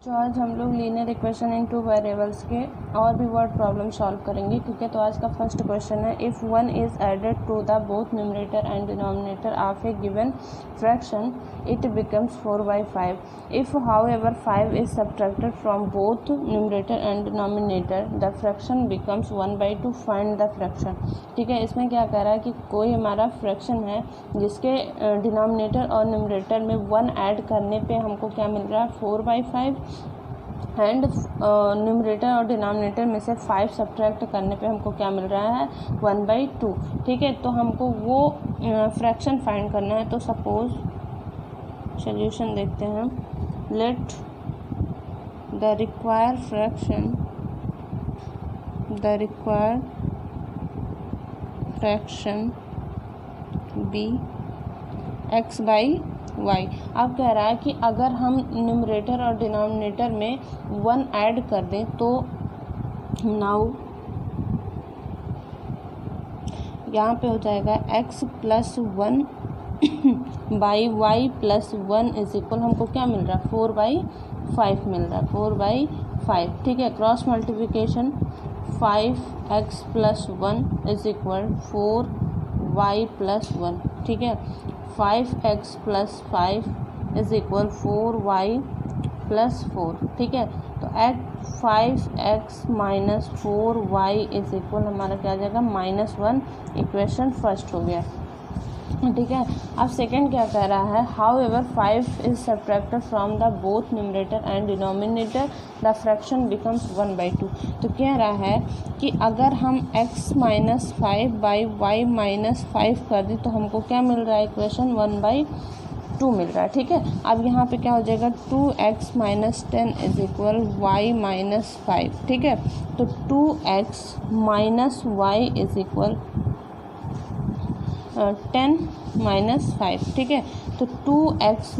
तो आज हम लोग linear equation in two variables के और भी वर्ड प्रॉब्लम सॉल्व करेंगे। क्योंकि तो आज का फर्स्ट क्वेश्चन है, if one is added to the both numerator and denominator of a given fraction it becomes 4/5। If however 5 is subtracted from both numerator and denominator the fraction becomes 1/2। Find the fraction. ठीक है, इसमें क्या कह रहा है कि कोई हमारा फ्रैक्शन है जिसके डिनोमिनेटर और न्यूमरेटर में 1 ऐड करने पे हमको क्या मिल रहा है 4/5 एंड न्यूमरेटर और डिनोमिनेटर में से 5 सब्ट्रैक्ट करने पे हमको क्या मिल रहा है 1/2। ठीक है, तो हमको वो फ्रैक्शन फाइंड करना है। तो सपोज सॉल्यूशन देखते हैं। Let the required fraction be x/y। अब कह रहा है कि अगर हम न्यूमरेटर और डिनोमिनेटर में 1 ऐड कर दें तो नाउ यहाँ पे हो जाएगा x + 1 by y + 1 is equal हमको क्या मिल रहा है 4/5 मिल रहा है 4/5। ठीक है, cross multiplication 5x + 1 is equal 4y + 1। ठीक है, 5x + 5 इज इक्वल 4y + 4। ठीक है, तो 5x - 4y इज इक्वल हमारा क्या आ जाएगा -1। इक्वेशन फर्स्ट हो गया। ठीक है, अब सेकंड क्या कह रहा है, however 5 is subtracted from the both numerator and denominator the fraction becomes 1/2। तो कह रहा है कि अगर हम x - 5/y - 5 कर दें तो हमको क्या मिल रहा है इक्वेशन 1/2 मिल रहा है। ठीक है, अब यहाँ पे क्या हो जाएगा 2x - 10 इज इक्वल y - 5। ठीक है, तो 2x - y इज इक्वल 10 - 5। ठीक है, तो 2x -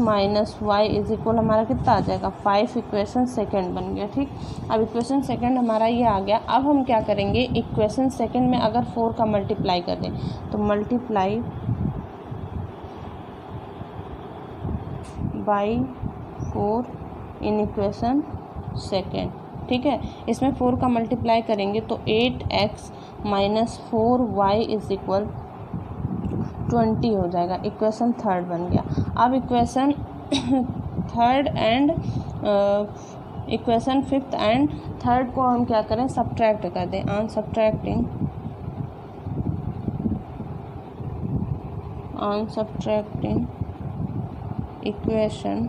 y इज इक्वल हमारा कितना आ जाएगा 5। इक्वेशन सेकंड बन गया। ठीक, अब इक्वेशन सेकंड हमारा ये आ गया। अब हम क्या करेंगे, इक्वेशन सेकंड में अगर 4 का मल्टीप्लाई कर दें तो multiply by 4 in equation second. ठीक है, इसमें 4 का मल्टीप्लाई करेंगे तो 8x - 4y इज इक्वल 20 हो जाएगा। इक्वेशन थर्ड बन गया। अब equation third and equation fifth and third को हम क्या करें सब्ट्रैक्ट कर दें। On subtracting equation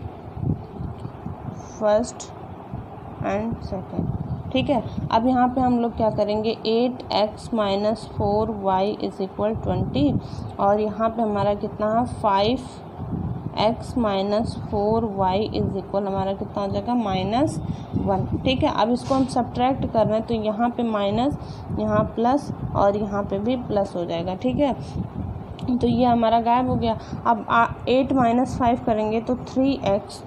first and second. ठीक है, अब यहाँ पे हम लोग क्या करेंगे 8x - 4y इज इक्वल 20 और यहाँ पे हमारा कितना है 5x - 4y इज इक्वल हमारा कितना हो जाएगा -1। ठीक है, अब इसको हम सब्ट्रैक्ट कर रहे हैं तो यहाँ पे माइनस, यहाँ प्लस और यहाँ पे भी प्लस हो जाएगा। ठीक है, तो ये हमारा गायब हो गया। अब 8 - 5 करेंगे तो 3x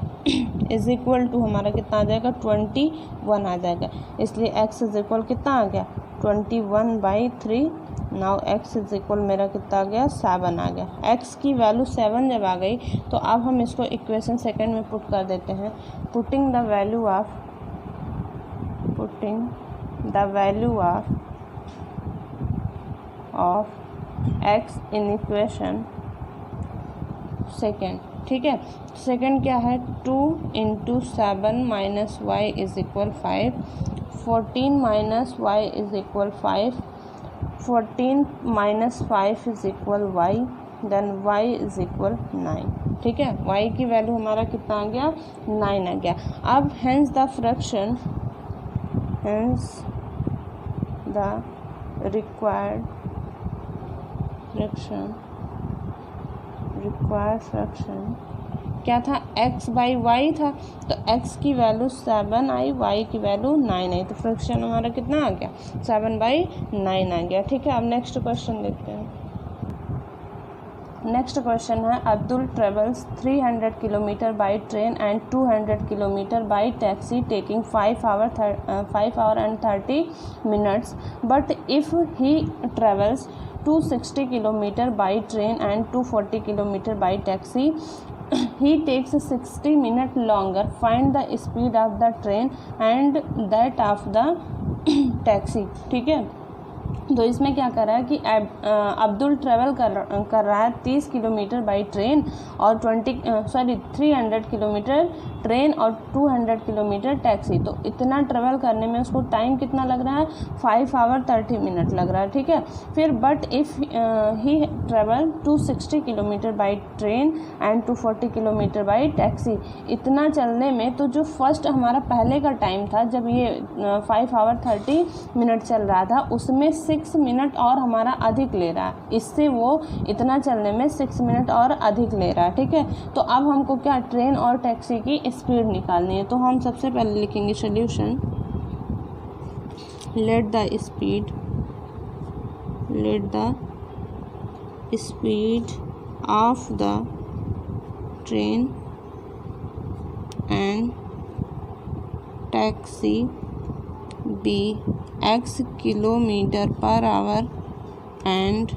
इज इक्वल टू हमारा कितना आ जाएगा 21 आ जाएगा। इसलिए x इज इक्वल कितना आ गया 21/3। नाउ x इज इक्वल मेरा कितना आ गया 7 आ गया। x की वैल्यू 7 जब आ गई तो अब हम इसको इक्वेशन सेकंड में पुट कर देते हैं। Putting the value of x in equation second. ठीक है, सेकंड क्या है 2 × 7 - y is equal 5। 14 - y is equal 5। 14 - 5 is equal y। Then y is equal 9। ठीक है, y की वैल्यू हमारा कितना आ गया 9 आ गया। अब हेंस द रिक्वायर्ड फ्रैक्शन क्या था x/y था, तो x की वैल्यू 7 आई, y की वैल्यू 9 आई, तो फ्रैक्शन हमारा कितना आ गया 7/9 आ गया। ठीक है, अब नेक्स्ट क्वेश्चन देखते हैं। नेक्स्ट क्वेश्चन है, Abdul travels 300 kilometre by train and 200 kilometre by taxi taking 5 hours and 30 minutes, but if he travels 260 kilometer by train and 240 kilometer by taxi he takes 60 minutes longer. Find the speed of the train and that of the taxi. ठीक है, तो इसमें क्या कर रहा है कि Abdul travel कर रहा है 30 किलोमीटर बाई ट्रेन और 300 किलोमीटर ट्रेन और 200 किलोमीटर टैक्सी। तो इतना ट्रेवल करने में उसको टाइम कितना लग रहा है, 5 आवर 30 मिनट लग रहा है। ठीक है, फिर but if he travel 260 kilometre by train and 240 kilometre by taxi. इतना चलने में तो जो फर्स्ट हमारा पहले का टाइम था जब ये 5 आवर 30 मिनट चल रहा था उसमें 6 मिनट और हमारा अधिक ले रहा है, इससे वो इतना चलने में 6 मिनट और अधिक ले रहा है। ठीक है, तो अब हमको क्या ट्रेन और टैक्सी की स्पीड निकालनी है। तो हम सबसे पहले लिखेंगे solution, let the speed of the train and taxi be x kilometre per hour and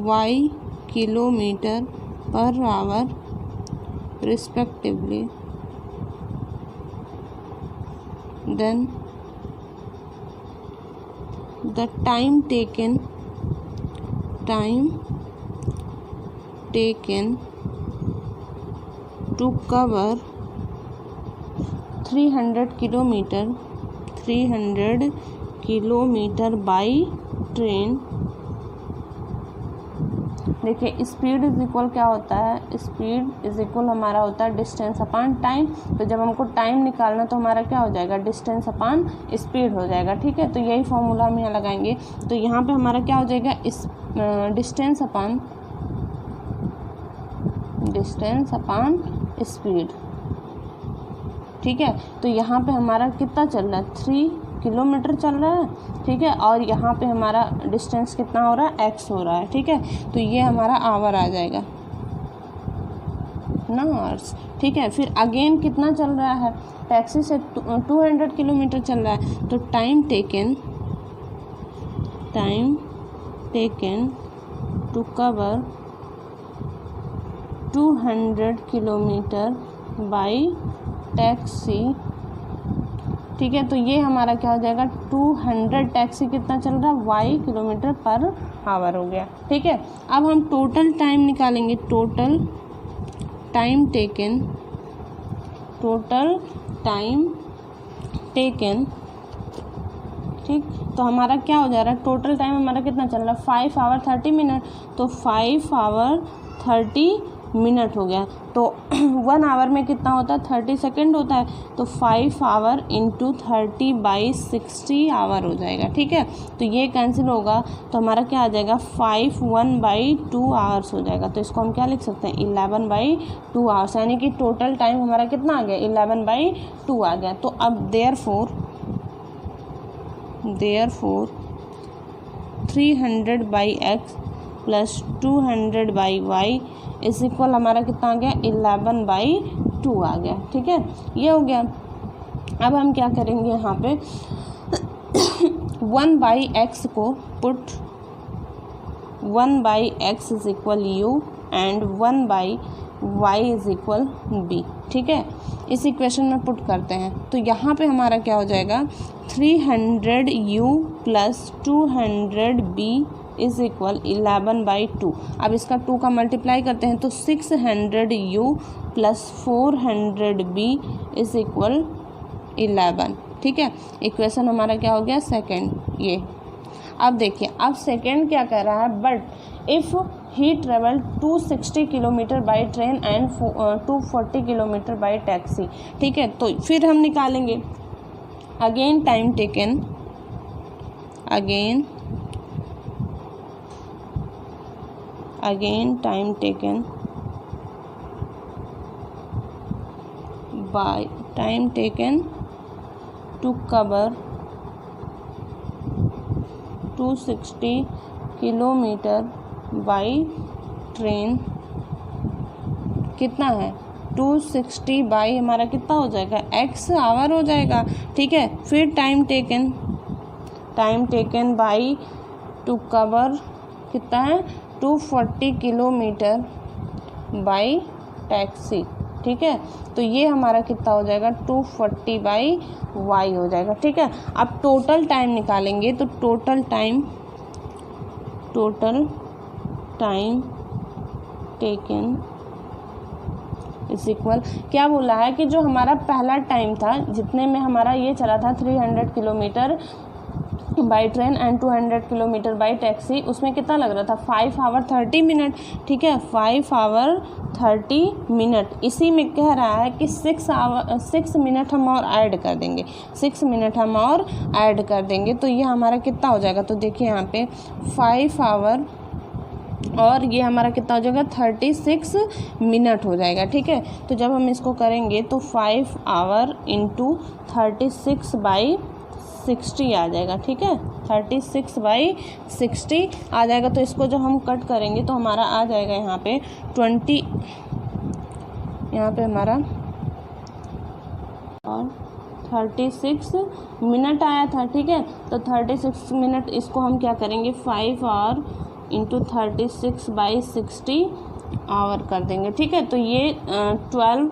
y kilometre per hour respectively. Then the time taken to cover 300 kilometre by train. देखिए speed is equal क्या होता है, speed is equal हमारा होता है distance upon time. तो जब हमको टाइम निकालना तो हमारा क्या हो जाएगा, डिस्टेंस अपॉन स्पीड हो जाएगा। ठीक है, तो यही फॉर्मूला हम यहाँ लगाएंगे। तो यहाँ पे हमारा क्या हो जाएगा, इस डिस्टेंस अपॉन स्पीड। ठीक है, तो यहाँ पे हमारा कितना चल रहा है, 3 किलोमीटर चल रहा है। ठीक है, और यहाँ पे हमारा डिस्टेंस कितना हो रहा है, x हो रहा है। ठीक है, तो ये हमारा आवर आ जाएगा ना, आवर्स। ठीक है, फिर अगेन कितना चल रहा है, टैक्सी से 200 किलोमीटर चल रहा है। तो time taken to cover 200 kilometre by taxi. ठीक है, तो ये हमारा क्या हो जाएगा, 200 टैक्सी कितना चल रहा है, y किलोमीटर पर आवर हो गया। ठीक है, अब हम टोटल टाइम निकालेंगे, टोटल टाइम टेकन। ठीक, तो हमारा क्या हो जा रहा है, टोटल टाइम हमारा कितना चल रहा है, 5 आवर 30 मिनट। तो 5 आवर 30 मिनट हो गया। तो 1 आवर में कितना होता है, 30 सेकेंड होता है। तो 5 आवर इंटू 30 बाई 60 आवर हो जाएगा। ठीक है, तो ये कैंसिल होगा तो हमारा क्या आ जाएगा, 51/2 आवर्स हो जाएगा। तो इसको हम क्या लिख सकते हैं, 11/2 आवर्स, यानी कि टोटल टाइम हमारा कितना आ गया, 11/2 आ गया। तो अब therefore 300/x plus 200/y is equal हमारा कितना आ गया, 11/2 आ गया। ठीक है, ये हो गया। अब हम क्या करेंगे, यहाँ पे 1/x को put 1/x is equal u and 1/y is equal b। ठीक है, इस इक्वेशन में पुट करते हैं। तो यहाँ पे हमारा क्या हो जाएगा, 300u plus 200b is equal 11/2। अब इसका 2 का मल्टीप्लाई करते हैं तो 600u plus 400b is equal 11। ठीक है, इक्वेशन हमारा क्या हो गया, सेकंड ये। अब देखिए, अब सेकंड क्या कह रहा है, but if he travel 260 kilometre by train and 240 kilometre by taxi. ठीक है, तो फिर हम निकालेंगे again time taken to cover 260 kilometre by train. कितना है, 260 बाई हमारा कितना हो जाएगा, x आवर हो जाएगा। ठीक है, फिर time taken by two cover कितना है, 240 किलोमीटर बाई टैक्सी। ठीक है, तो ये हमारा कितना हो जाएगा 240/y हो जाएगा। ठीक है, अब टोटल टाइम निकालेंगे तो total time taken is equal, क्या बोला है कि जो हमारा पहला टाइम था जितने में हमारा ये चला था 300 kilometre by train and 200 kilometre by taxi, उसमें कितना लग रहा था 5 आवर 30 मिनट। ठीक है, 5 आवर 30 मिनट। इसी में कह रहा है कि 6 मिनट हम और ऐड कर देंगे, 6 मिनट हम और ऐड कर देंगे, तो ये हमारा कितना हो जाएगा। तो देखिए यहाँ पे 5 आवर और ये हमारा कितना हो जाएगा 36 मिनट हो जाएगा। ठीक है, तो जब हम इसको करेंगे तो 5 आवर इंटू 36/60 आ जाएगा। ठीक है, 36/60 आ जाएगा। तो इसको जो हम कट करेंगे तो हमारा आ जाएगा यहाँ पे 20, यहाँ पे हमारा और 36 मिनट आया था। ठीक है, तो 36 मिनट इसको हम क्या करेंगे 5 आवर इंटू 36/60 आवर कर देंगे। ठीक है, तो ये 12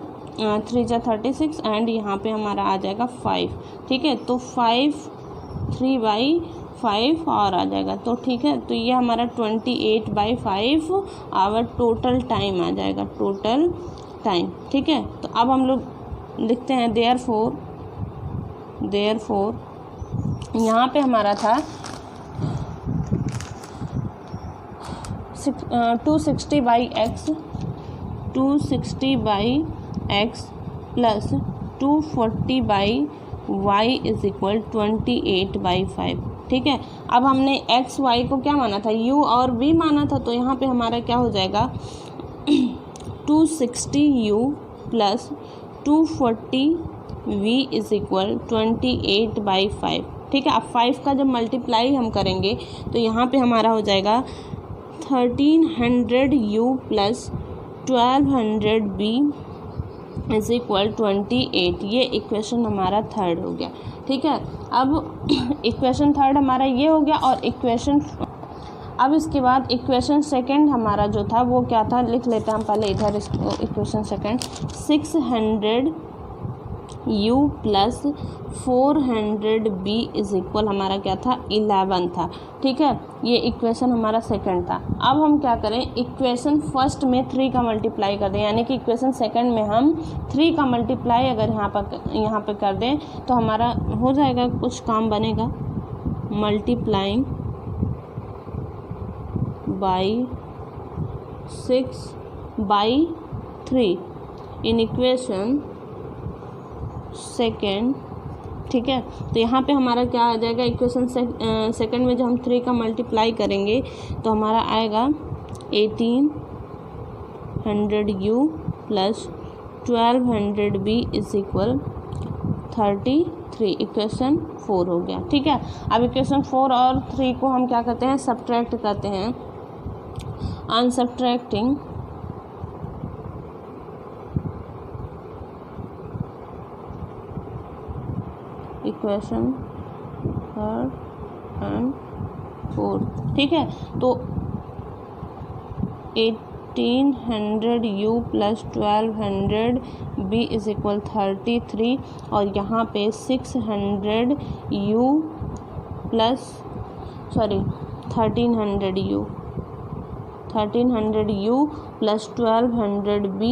3 जा 36 एंड यहाँ पे हमारा आ जाएगा 5। ठीक है, तो 5 3/5 और आ जाएगा। तो ठीक है, तो ये हमारा 28/5 आवर टोटल टाइम आ जाएगा, टोटल टाइम। ठीक है, तो अब हम लोग लिखते हैं देयरफॉर यहाँ पे हमारा था 260/x plus 240/y is equal 28/5। ठीक है, अब हमने एक्स वाई को क्या माना था u और v माना था, तो यहाँ पे हमारा क्या हो जाएगा 260u plus 240v is equal 28/5। ठीक है, अब 5 का जब मल्टीप्लाई हम करेंगे तो यहाँ पे हमारा हो जाएगा 1300u plus 1200v is equal 28। ये इक्वेशन हमारा थर्ड हो गया। ठीक है, अब इक्वेशन थर्ड हमारा ये हो गया और अब इसके बाद इक्वेशन सेकंड हमारा जो था वो क्या था, लिख लेते हैं हम पहले इधर इसको। Equation second 600u plus 400b is equal हमारा क्या था 11 था। ठीक है, ये इक्वेशन हमारा सेकंड था। अब हम क्या करें, इक्वेशन फर्स्ट में 3 का मल्टीप्लाई कर दें, यानी कि इक्वेशन सेकंड में हम 3 का मल्टीप्लाई अगर यहाँ पर कर दें तो हमारा हो जाएगा, कुछ काम बनेगा, multiplying by 6/3 in equation second. ठीक है, तो यहाँ पे हमारा क्या आ जाएगा, इक्वेशन सेकंड में जो हम 3 का मल्टीप्लाई करेंगे तो हमारा आएगा 1800u plus 1200b is equal 33। Equation 4 हो गया। ठीक है, अब इक्वेशन 4 और 3 को हम क्या करते हैं, सब्ट्रैक्ट करते हैं। अनसब्ट्रैक्टिंग इक्वेशन थर्ड एंड फोर्थ। ठीक है, तो 1800u plus 1200b is equal 33 और यहाँ पे 600u plus 1300u plus 1200b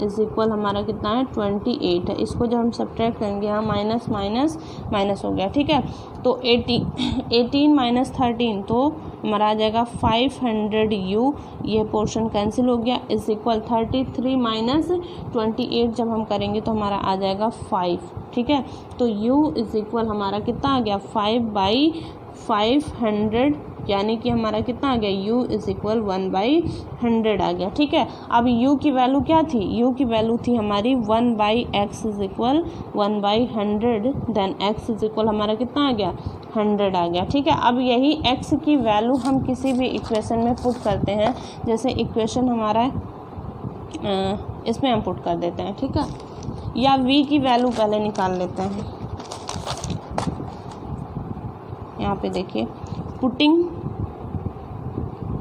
is equal हमारा कितना है 28 है। इसको जब हम सब्ट्रैक्ट करेंगे यहाँ माइनस माइनस माइनस हो गया। ठीक है, तो 18 माइनस 13 तो हमारा आ जाएगा 500u, ये पोर्शन कैंसिल हो गया, इज इक्वल 33 माइनस 28 जब हम करेंगे तो हमारा आ जाएगा 5। ठीक है, तो u इज इक्वल हमारा कितना आ गया 5/500, यानी कि हमारा कितना आ गया u इज इक्वल 1/100 आ गया। ठीक है, अब u की वैल्यू क्या थी, u की वैल्यू थी हमारी 1/x is equal 1/100, then x is equal हमारा कितना आ गया 100 आ गया। ठीक है, अब यही x की वैल्यू हम किसी भी इक्वेशन में पुट करते हैं, जैसे इक्वेशन हमारा इसमें हम पुट कर देते हैं। ठीक है, या v की वैल्यू पहले निकाल लेते हैं। यहाँ पे देखिए,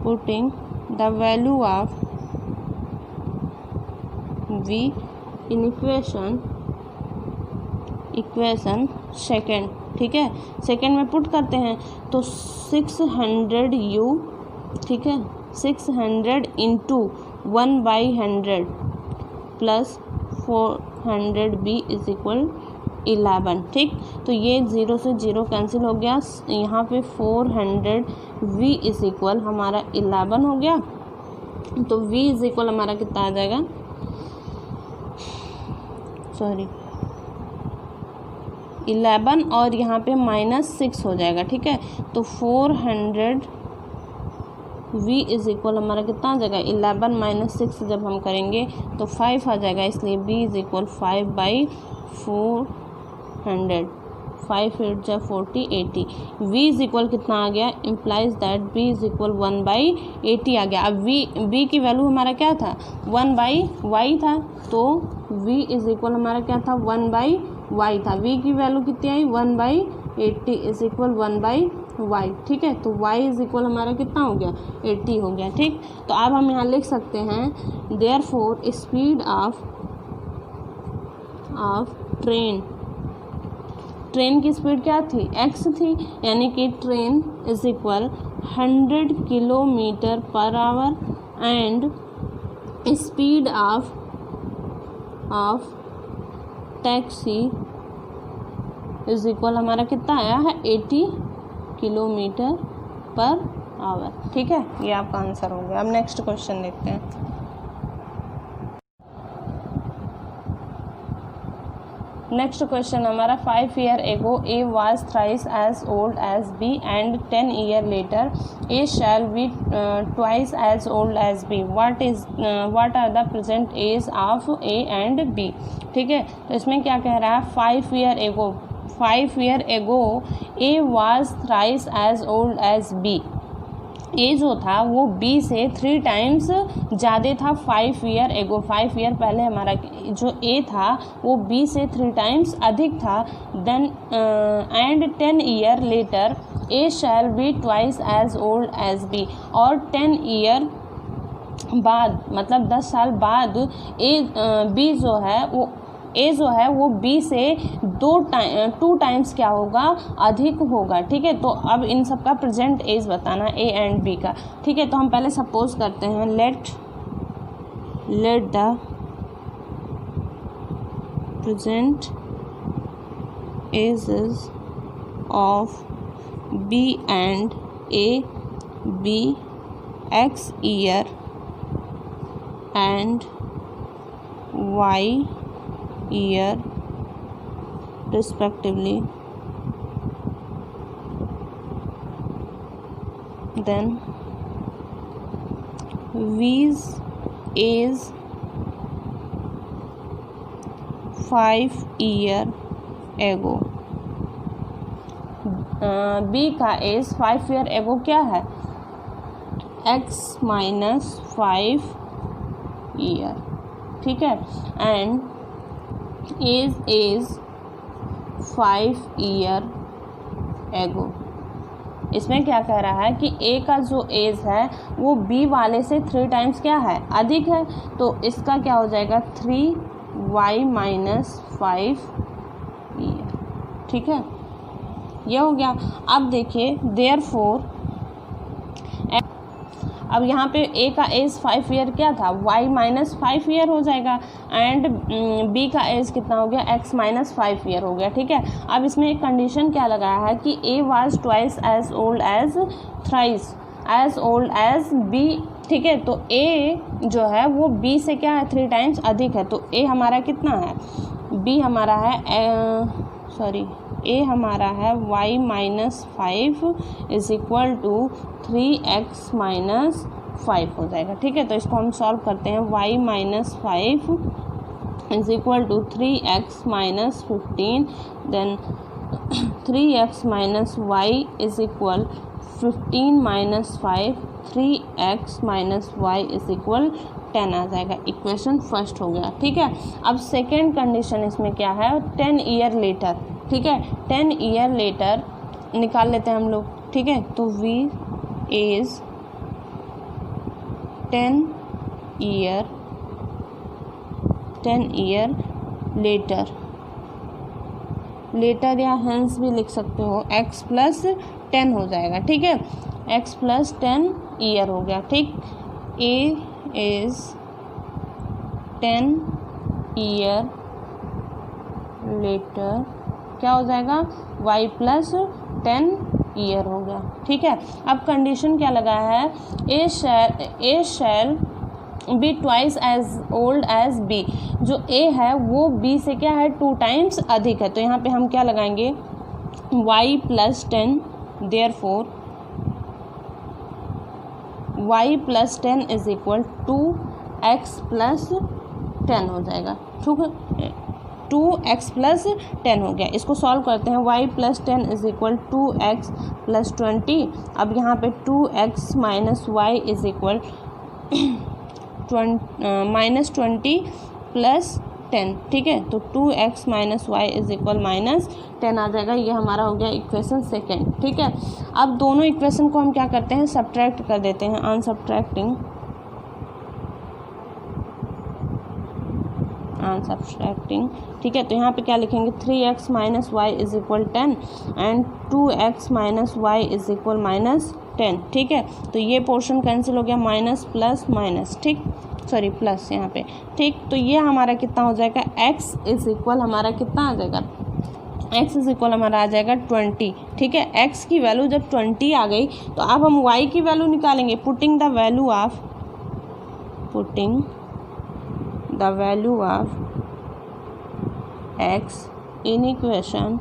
putting the value of v in equation second, ठीक है, सेकेंड में पुट करते हैं तो 600u, ठीक है, 600 into 1/100 plus 400b is equal 11, ठीक। तो ये 0 से 0 कैंसिल हो गया, यहाँ पे 400v इज इक्वल हमारा 11 हो गया। तो v इज इक्वल हमारा कितना आ जाएगा, सॉरी 11 और यहाँ पे -6 हो जाएगा, ठीक है। तो 400v इज इक्वल हमारा कितना आ जाएगा, 11 - 6 जब हम करेंगे तो 5 आ जाएगा, इसलिए b इज इक्वल 5/400, 5 8 जा 40 80। v इज इक्वल कितना आ गया, implies that b is equal 1/80 आ गया। अब b की वैल्यू हमारा क्या था, 1/y था, तो v इज इक्वल हमारा क्या था, 1/y था। v की वैल्यू कितनी आई, 1/80 इज इक्वल 1/y, ठीक है। तो y इज इक्वल हमारा कितना हो गया, 80 हो गया, ठीक। तो अब हम यहाँ लिख सकते हैं देयरफॉर स्पीड ऑफ ट्रेन की स्पीड क्या थी, x थी, यानी कि train is equal 100 kilometre per hour and speed of taxi is equal हमारा कितना आया है, 80 किलोमीटर पर आवर, ठीक है। ये आपका आंसर हो गया। अब नेक्स्ट क्वेश्चन देखते हैं। नेक्स्ट क्वेश्चन हमारा 5 years ago A was thrice as old as B and 10 years later A shall be twice as old as B. What are the present age of A and B? ठीक है, तो इसमें क्या कह रहा है, 5 years ago A was thrice as old as B. ए जो था वो बी से 3 times ज़्यादा था 5 years ago, 5 years पहले हमारा जो ए था वो बी से 3 times अधिक था। Then and 10 years later A shall be twice as old as B, और 10 years बाद मतलब 10 साल बाद बी जो है वो ए जो है वो बी से 2 times क्या होगा, अधिक होगा, ठीक है। तो अब इन सब का प्रेजेंट एज बताना ए एंड बी का, ठीक है। तो हम पहले सपोज करते हैं let the present ages of B and A be x year and y year respectively. Then V's age 5 years ago, B का एज 5 years ago क्या है, x - 5 years, ठीक है। एंड एज 5 years ago, इसमें क्या कह रहा है कि ए का जो एज है वो बी वाले से 3 times क्या है, अधिक है। तो इसका क्या हो जाएगा, 3y - 5 years, ठीक है, ये हो गया। अब देखिए देयरफॉर, अब यहाँ पे ए का एज 5 years क्या था, y - 5 years हो जाएगा, एंड बी का एज कितना हो गया, x - 5 years हो गया, ठीक है। अब इसमें एक कंडीशन क्या लगाया है कि A was twice as old as thrice as old as B, ठीक है। तो ए जो है वो बी से क्या है, 3 times अधिक है। तो ए हमारा कितना है, बी हमारा है ए हमारा है y - 5 is equal to 3x - 5 हो जाएगा, ठीक है। तो इसको हम सॉल्व करते हैं, y - 5 is equal to 3x - 15, then 3x - y is equal 15 - 5, 3x - y is equal 10 आ जाएगा। इक्वेशन फर्स्ट हो गया, ठीक है। अब सेकेंड कंडीशन इसमें क्या है, 10 years लेटर, ठीक है, 10 years लेटर निकाल लेते हैं हम लोग, ठीक है। तो v is 10 years 10 year later, later या हेंस भी लिख सकते हो, x प्लस 10 हो जाएगा, ठीक है, x प्लस 10 ईयर हो गया, ठीक। a इज़ 10 ईयर लेटर क्या हो जाएगा, y प्लस 10 ईयर हो गया, ठीक है। अब कंडीशन क्या लगाया है, A shall be twice as old as B, जो a है वो b से क्या है 2 टाइम्स अधिक है, तो यहाँ पे हम क्या लगाएंगे y plus 10, therefore y plus 10 is equal to x plus 10 हो जाएगा, ठीक है, 2x प्लस 10 हो गया। इसको सॉल्व करते हैं, y plus 10 is equal 2x plus 20। अब यहाँ पे 2x minus y is equal -20 plus 10, ठीक है, तो 2x minus y is equal -10 आ जाएगा। ये हमारा हो गया इक्वेशन सेकेंड, ठीक है। अब दोनों इक्वेशन को हम क्या करते हैं, सब्ट्रैक्ट कर देते हैं, अनसब्ट्रैक्टिंग ठीक है। तो यहाँ पे क्या लिखेंगे, 3x minus y is equal 10 and 2x minus y is equal -10, ठीक है। तो ये पोर्शन कैंसिल हो गया, माइनस प्लस माइनस, ठीक, सॉरी प्लस यहाँ पे, ठीक। तो ये हमारा कितना हो जाएगा, x इज इक्वल हमारा कितना आ जाएगा, x इज इक्वल हमारा आ जाएगा 20, ठीक है। x की वैल्यू जब 20 आ गई तो अब हम y की वैल्यू निकालेंगे, putting the value of x in equation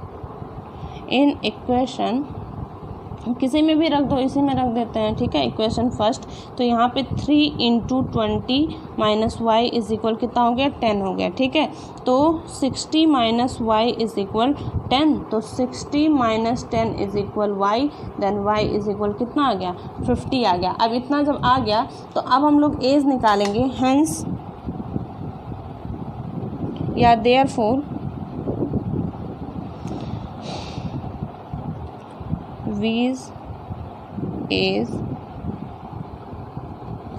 किसी में भी रख दो, इसी में रख देते हैं, ठीक है, इक्वेशन फर्स्ट। तो यहाँ पे 3 into 20 minus y is equal कितना हो गया, 10 हो गया, ठीक है। तो 60 माइनस वाई इज इक्वल 10, तो 60 minus 10 is equal y, then y is equal कितना आ गया, 50 आ गया। अब इतना जब आ गया तो अब हम लोग एज निकालेंगे, हेंस या therefore V's age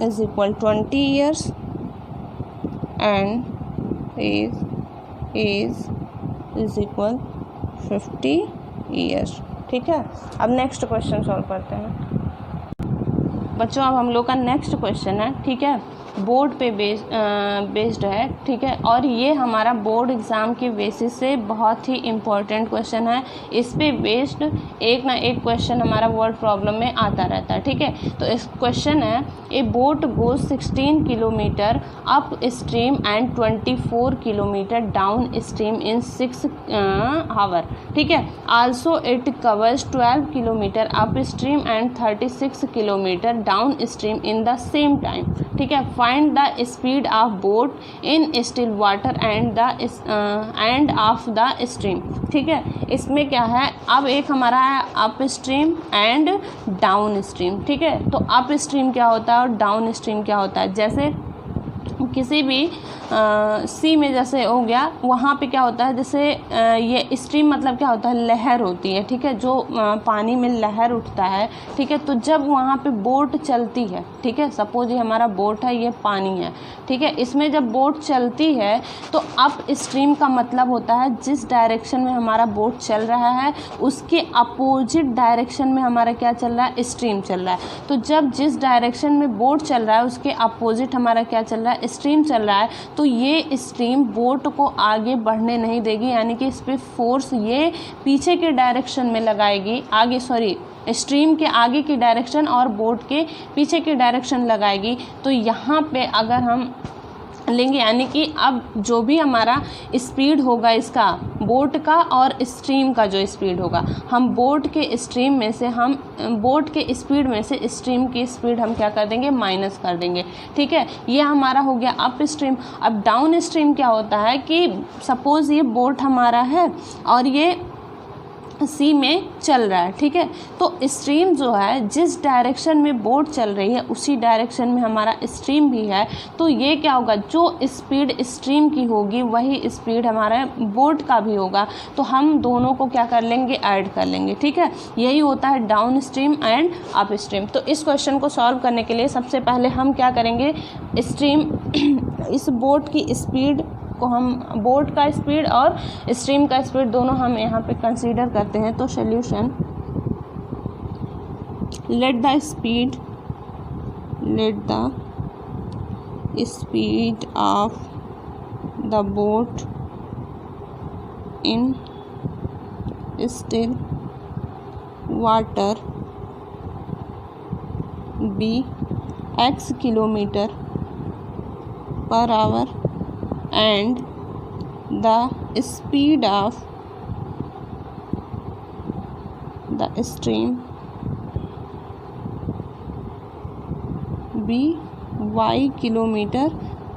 is equal 20 years and age is equal 50 years, ठीक है। अब नेक्स्ट क्वेश्चन सॉल्व करते हैं बच्चों। अब हम लोग का नेक्स्ट क्वेश्चन है, ठीक है, बोर्ड पे बेस्ड है, ठीक है, और ये हमारा बोर्ड एग्ज़ाम के बेसिस से बहुत ही इम्पोर्टेंट क्वेश्चन है। इस पे बेस्ड एक ना एक क्वेश्चन हमारा वर्ड प्रॉब्लम में आता रहता है, ठीक है। तो इस क्वेश्चन है, a boat goes 16 kilometre upstream and 24 kilometre downstream in 6 hour, ठीक है। Also it covers 12 kilometre upstream and 36 kilometre downstream in the same time, ठीक है। Find the speed of boat in still water and of the stream, ठीक है। इसमें क्या है, अब एक हमारा है upstream and downstream, ठीक है। तो अप स्ट्रीम क्या होता है और डाउन स्ट्रीम क्या होता है, जैसे किसी भी सी में जैसे हो गया, वहाँ पे क्या होता है, जैसे ये स्ट्रीम मतलब क्या होता है, लहर होती है, ठीक है, जो पानी में लहर उठता है, ठीक है। तो जब वहाँ पे बोट चलती है, ठीक है, सपोज ये हमारा बोट है, ये पानी है, ठीक है, इसमें जब बोट चलती है तो अप स्ट्रीम का मतलब होता है जिस डायरेक्शन में हमारा बोट चल रहा है उसके अपोजिट डायरेक्शन में हमारा क्या चल रहा है, स्ट्रीम चल रहा है। तो जब जिस डायरेक्शन में बोट चल रहा है उसके अपोजिट हमारा क्या चल रहा है, स्ट्रीम चल रहा है, तो ये स्ट्रीम बोट को आगे बढ़ने नहीं देगी, यानी कि इस पर फोर्स ये पीछे के डायरेक्शन में लगाएगी, आगे सॉरी स्ट्रीम के आगे की डायरेक्शन और बोट के पीछे की डायरेक्शन लगाएगी। तो यहाँ पे अगर हम लेंगे, यानी कि अब जो भी हमारा स्पीड होगा इसका बोट का और स्ट्रीम का जो स्पीड होगा, हम बोट के स्ट्रीम में से हम बोट के स्पीड में से स्ट्रीम की स्पीड हम क्या कर देंगे, माइनस कर देंगे, ठीक है। ये हमारा हो गया अप स्ट्रीम। अब डाउन स्ट्रीम क्या होता है कि सपोज़ ये बोट हमारा है और ये सी में चल रहा है, ठीक है। तो स्ट्रीम जो है जिस डायरेक्शन में बोट चल रही है उसी डायरेक्शन में हमारा स्ट्रीम भी है। तो ये क्या होगा, जो स्पीड स्ट्रीम की होगी वही स्पीड हमारा बोट का भी होगा। तो हम दोनों को क्या कर लेंगे, ऐड कर लेंगे, ठीक है। यही होता है down stream and up stream. तो इस क्वेश्चन को सॉल्व करने के लिए सबसे पहले हम क्या करेंगे, स्ट्रीम इस बोट की स्पीड को हम बोट का स्पीड और स्ट्रीम का स्पीड दोनों हम यहाँ पे कंसीडर करते हैं। तो solution, let the speed of the boat in still water be x kilometre per hour and the speed of the stream be y kilometre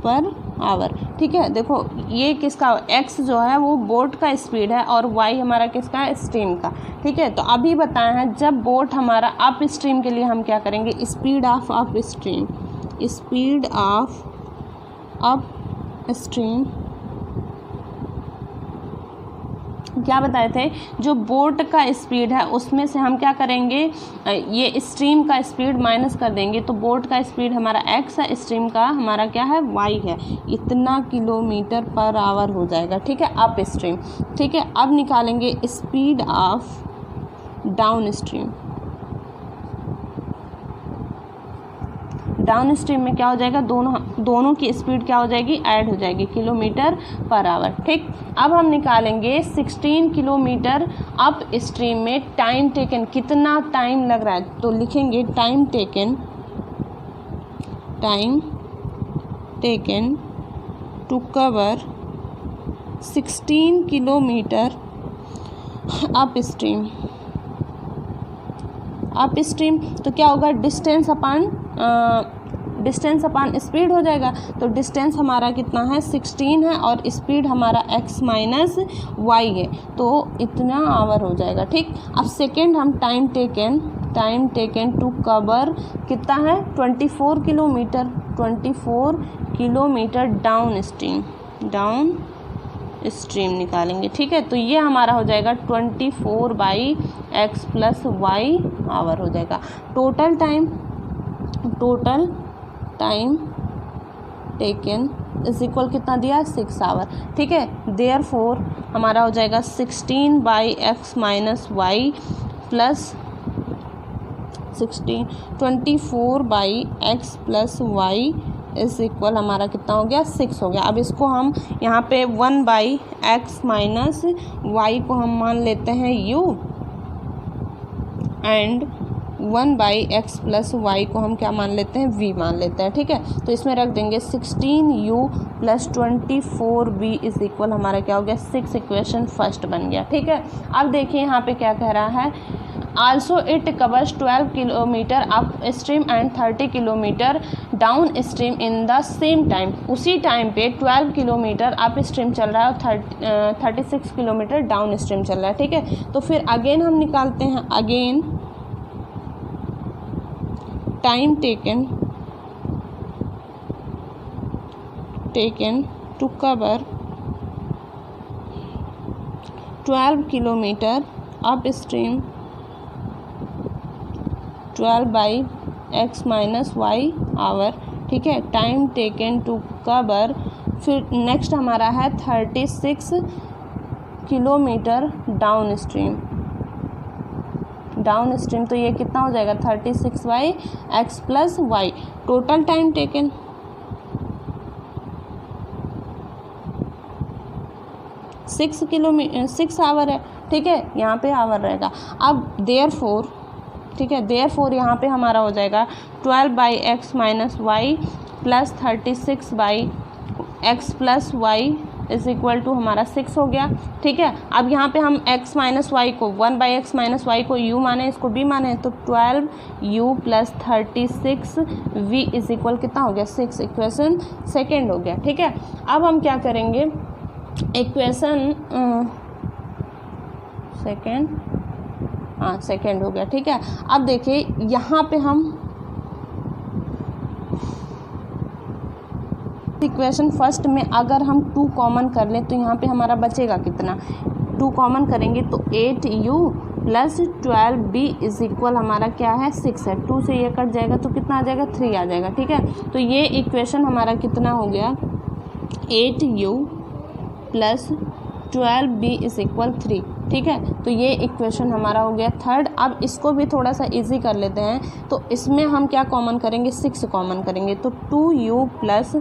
per hour. ठीक है, देखो ये किसका x जो है वो बोट का स्पीड है और y हमारा किसका है, स्ट्रीम का। ठीक है, तो अभी बताया है जब बोट हमारा अप स्ट्रीम के लिए हम क्या करेंगे, speed of up stream, speed of up stream क्या बताए थे, जो बोट का स्पीड है उसमें से हम क्या करेंगे, ये स्ट्रीम का स्पीड माइनस कर देंगे। तो बोट का स्पीड हमारा x है, स्ट्रीम का हमारा क्या है, y है, इतना किलोमीटर पर आवर हो जाएगा। ठीक है, अप स्ट्रीम। ठीक है, अब निकालेंगे speed of down stream. Down stream में क्या हो जाएगा, दोनों की स्पीड क्या हो जाएगी, ऐड हो जाएगी, किलोमीटर पर आवर। ठीक, अब हम निकालेंगे 16 किलोमीटर अप स्ट्रीम में टाइम टेकन, कितना टाइम लग रहा है। तो लिखेंगे time taken to cover 16 kilometre upstream. तो क्या होगा, डिस्टेंस अपॉन स्पीड हो जाएगा। तो डिस्टेंस हमारा कितना है, 16 है और स्पीड हमारा x माइनस वाई है, तो इतना आवर हो जाएगा। ठीक, अब सेकेंड हम टाइम टेकन टू कवर कितना है, 24 किलोमीटर डाउन स्ट्रीम निकालेंगे। ठीक है, तो ये हमारा हो जाएगा 24/x + y आवर हो जाएगा। Total time taken is equal कितना दिया, 6 आवर। ठीक है, देयरफॉर हमारा हो जाएगा 16/x - y plus 24/x + y is equal हमारा कितना हो गया, 6 हो गया। अब इसको हम यहाँ पे 1/x - y को हम मान लेते हैं u एंड 1/x + y को हम क्या मान लेते हैं, v मान लेते हैं। ठीक है, तो इसमें रख देंगे 16u + 24v इज इक्वल हमारा क्या हो गया, 6। इक्वेशन फर्स्ट बन गया। ठीक है, अब देखिए यहाँ पे क्या कह रहा है, also it covers 12 kilometre upstream and 30 kilometre downstream in the same time. उसी टाइम पे 12 किलोमीटर अप स्ट्रीम चल रहा है और 36 किलोमीटर डाउन स्ट्रीम चल रहा है। ठीक है, तो फिर अगेन हम निकालते हैं, again time taken to cover 12 kilometre upstream 12/x - y hour. ठीक है, टाइम टेकन टू कवर, फिर नेक्स्ट हमारा है 36 किलोमीटर डाउन स्ट्रीम। तो ये कितना हो जाएगा, 36/x + y। Total time taken 6 hour है। ठीक है, यहाँ पे आवर रहेगा। अब देयरफॉर, ठीक है, देयरफॉर यहाँ पे हमारा हो जाएगा 12/x - y plus 36/x + y is equal to हमारा 6 हो गया। ठीक है, अब यहाँ पे हम x - y को 1/x - y को u माने, इसको b माने, तो 12u + 36v इज इक्वल कितना हो गया, 6। इक्वेशन सेकेंड हो गया। ठीक है, अब हम क्या करेंगे, इक्वेशन सेकेंड हो गया। ठीक है, अब देखिए यहाँ पे हम इक्वेशन फर्स्ट में अगर हम 2 कॉमन कर लें तो यहाँ पे हमारा बचेगा कितना, 2 कॉमन करेंगे तो 8u + 12b इज इक्वल हमारा क्या है, 6 है। 2 से ये कट जाएगा तो कितना आ जाएगा, 3 आ जाएगा। ठीक है, तो ये इक्वेशन हमारा कितना हो गया, 8u plus 12b is equal 3। ठीक है, तो ये इक्वेशन हमारा हो गया थर्ड। अब इसको भी थोड़ा सा इजी कर लेते हैं, तो इसमें हम क्या कॉमन करेंगे, 6 कॉमन करेंगे, तो 2u plus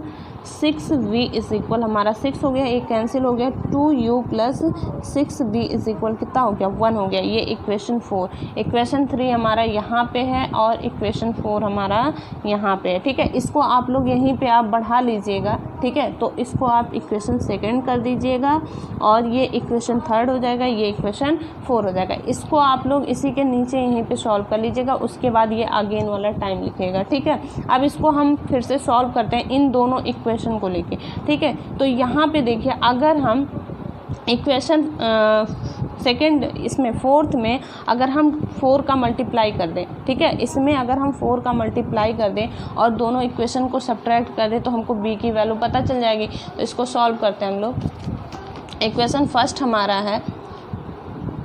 6v is equal हमारा 6 हो गया, एक कैंसिल हो गया, 2u plus 6v is equal कितना हो गया, 1 हो गया। ये इक्वेशन 4, इक्वेशन 3 हमारा यहाँ पे है और इक्वेशन 4 हमारा यहाँ पे है। ठीक है, इसको आप लोग यहीं पे आप बढ़ा लीजिएगा। ठीक है, तो इसको आप इक्वेशन सेकंड कर दीजिएगा और ये इक्वेशन थर्ड हो जाएगा, ये इक्वेशन 4 हो जाएगा। इसको आप लोग इसी के नीचे यहीं पे सॉल्व कर लीजिएगा, उसके बाद ये अगेन वाला टाइम लिखिएगा। ठीक है, अब इसको हम फिर से सॉल्व करते हैं इन दोनों इक्वेशन को लेके। ठीक है, तो यहाँ पे देखिए, अगर हम इक्वेशन सेकेंड इसमें फोर्थ में अगर हम 4 का मल्टीप्लाई कर दें, ठीक है, इसमें अगर हम 4 का मल्टीप्लाई कर दें और दोनों इक्वेशन को सब्ट्रैक्ट कर दें तो हमको b की वैल्यू पता चल जाएगी। तो इसको सॉल्व करते हैं हम लोग। इक्वेशन फर्स्ट हमारा है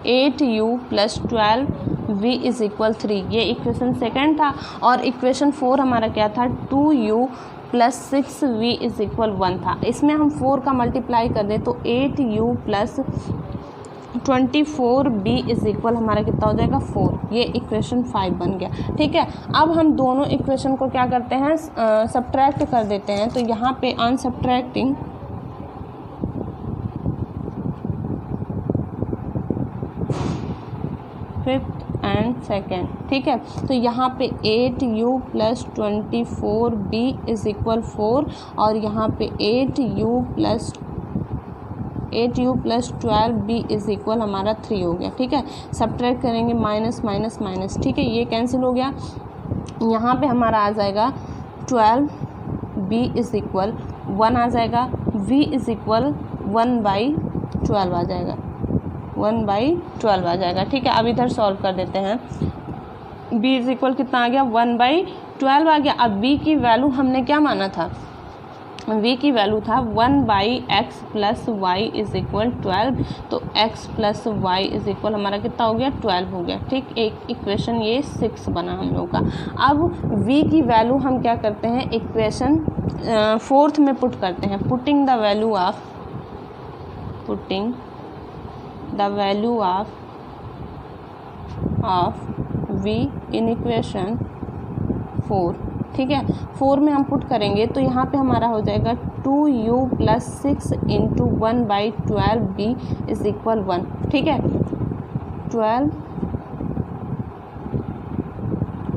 8u plus 12v is equal 3, ये इक्वेशन सेकेंड था। और इक्वेशन 4 हमारा क्या था, 2u plus 6v is equal 1 था। इसमें हम 4 का मल्टीप्लाई कर दें तो 8u plus 24b is equal हमारा कितना हो जाएगा, 4। ये इक्वेशन 5 बन गया। ठीक है, अब हम दोनों इक्वेशन को क्या करते हैं, सब्ट्रैक्ट कर देते हैं। तो यहाँ पे on subtracting fifth and second, ठीक है, तो यहाँ पे 8u plus 24b is equal 4 और यहाँ पे 8u plus 12b is equal हमारा 3 हो गया। ठीक है, सब्ट्रैक्ट करेंगे माइनस माइनस माइनस, ठीक है, ये कैंसिल हो गया। यहाँ पे हमारा आ जाएगा 12b इज इक्वल 1 आ जाएगा, v इज इक्वल 1/12 आ जाएगा, 1/12 आ जाएगा। ठीक है, अब इधर सॉल्व कर देते हैं। b इज इक्वल कितना आ गया, 1/12 आ गया। अब b की वैल्यू हमने क्या माना था, v की वैल्यू था 1/x plus y is equal 12, तो x plus y is equal हमारा कितना हो गया, 12 हो गया। ठीक, एक इक्वेशन ये 6 बना हम लोग का। अब v की वैल्यू हम क्या करते हैं, इक्वेशन फोर्थ में पुट करते हैं। Putting the value of v in equation 4। ठीक है, 4 में हम पुट करेंगे तो यहाँ पे हमारा हो जाएगा 2u plus 6 into 1/12b is equal 1। ठीक है, 12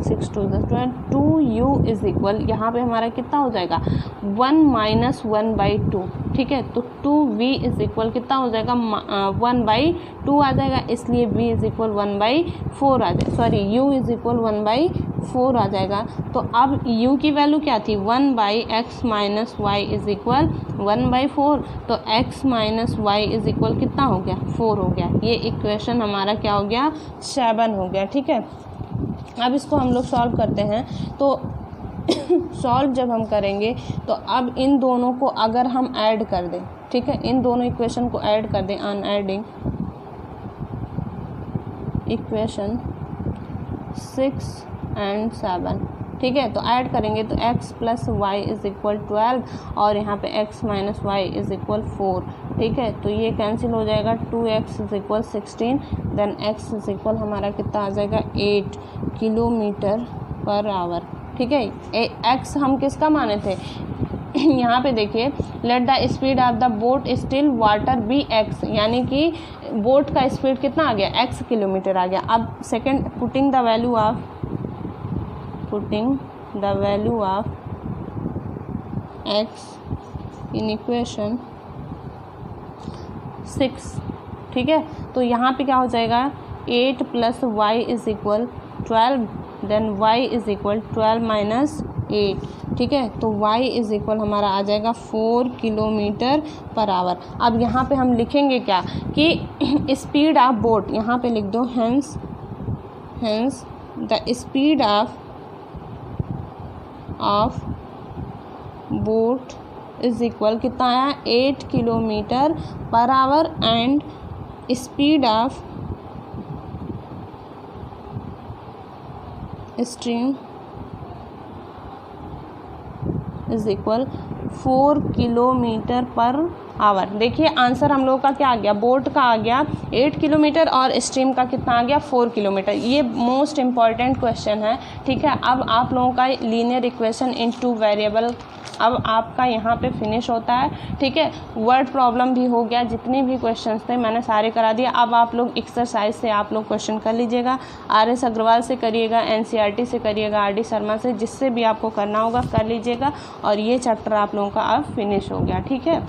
6 2 12, 2u इज इक्वल यहाँ पे हमारा कितना हो जाएगा, 1 माइनस 1/2। ठीक है, तो 2v इज इक्वल कितना हो जाएगा, 1/2 आ जाएगा, इसलिए v इज इक्वल 1/4 आ जाएगा, सॉरी u इज इक्वल 1/4 आ जाएगा। तो अब u की वैल्यू क्या थी, 1/x minus y is equal 1/4, तो x minus y is equal कितना हो गया, 4 हो गया। ये इक्वेशन हमारा क्या हो गया, 7 हो गया। ठीक है, अब इसको हम लोग सॉल्व करते हैं। तो सॉल्व जब हम करेंगे तो अब इन दोनों को अगर हम ऐड कर दें, ठीक है, इन दोनों इक्वेशन को ऐड कर दें, ऑन एडिंग इक्वेशन 6 एंड 7, ठीक है, तो ऐड करेंगे तो x plus y is equal 12 और यहाँ पे x minus y is equal 4। ठीक है, तो ये कैंसिल हो जाएगा, 2x is equal 16, then x is equal हमारा कितना आ जाएगा, 8 किलोमीटर पर आवर। ठीक है, x हम किसका माने थे, यहाँ पे देखिए, let the speed of the boat still water be x, यानी कि बोट का स्पीड कितना आ गया, x किलोमीटर आ गया। अब second, putting the value of x in equation 6। ठीक है, तो यहाँ पे क्या हो जाएगा, 8 plus y is equal 12, then y is equal 12 minus 8। ठीक है, तो y इज इक्वल हमारा आ जाएगा 4 किलोमीटर पर आवर। अब यहाँ पे हम लिखेंगे क्या कि स्पीड ऑफ बोट, यहाँ पे लिख दो, hence the speed of boat is equal कितना आया, 8 kilometre per hour, and speed of stream is equal 4 kilometre per our. देखिए आंसर हम लोगों का क्या आ गया, बोट का आ गया 8 किलोमीटर और स्ट्रीम का कितना आ गया 4 किलोमीटर। ये मोस्ट इम्पॉर्टेंट क्वेश्चन है, ठीक है। अब आप लोगों का लीनियर इक्वेशन इन 2 वेरिएबल अब आपका यहाँ पे फिनिश होता है, ठीक है। वर्ड प्रॉब्लम भी हो गया, जितने भी क्वेश्चंस थे मैंने सारे करा दिए। अब आप लोग एक्सरसाइज से आप लोग क्वेश्चन कर लीजिएगा, RS अग्रवाल से करिएगा, NCERT से करिएगा, RD शर्मा से, जिससे भी आपको करना होगा कर लीजिएगा। और ये चैप्टर आप लोगों का अब फिनिश हो गया, ठीक है।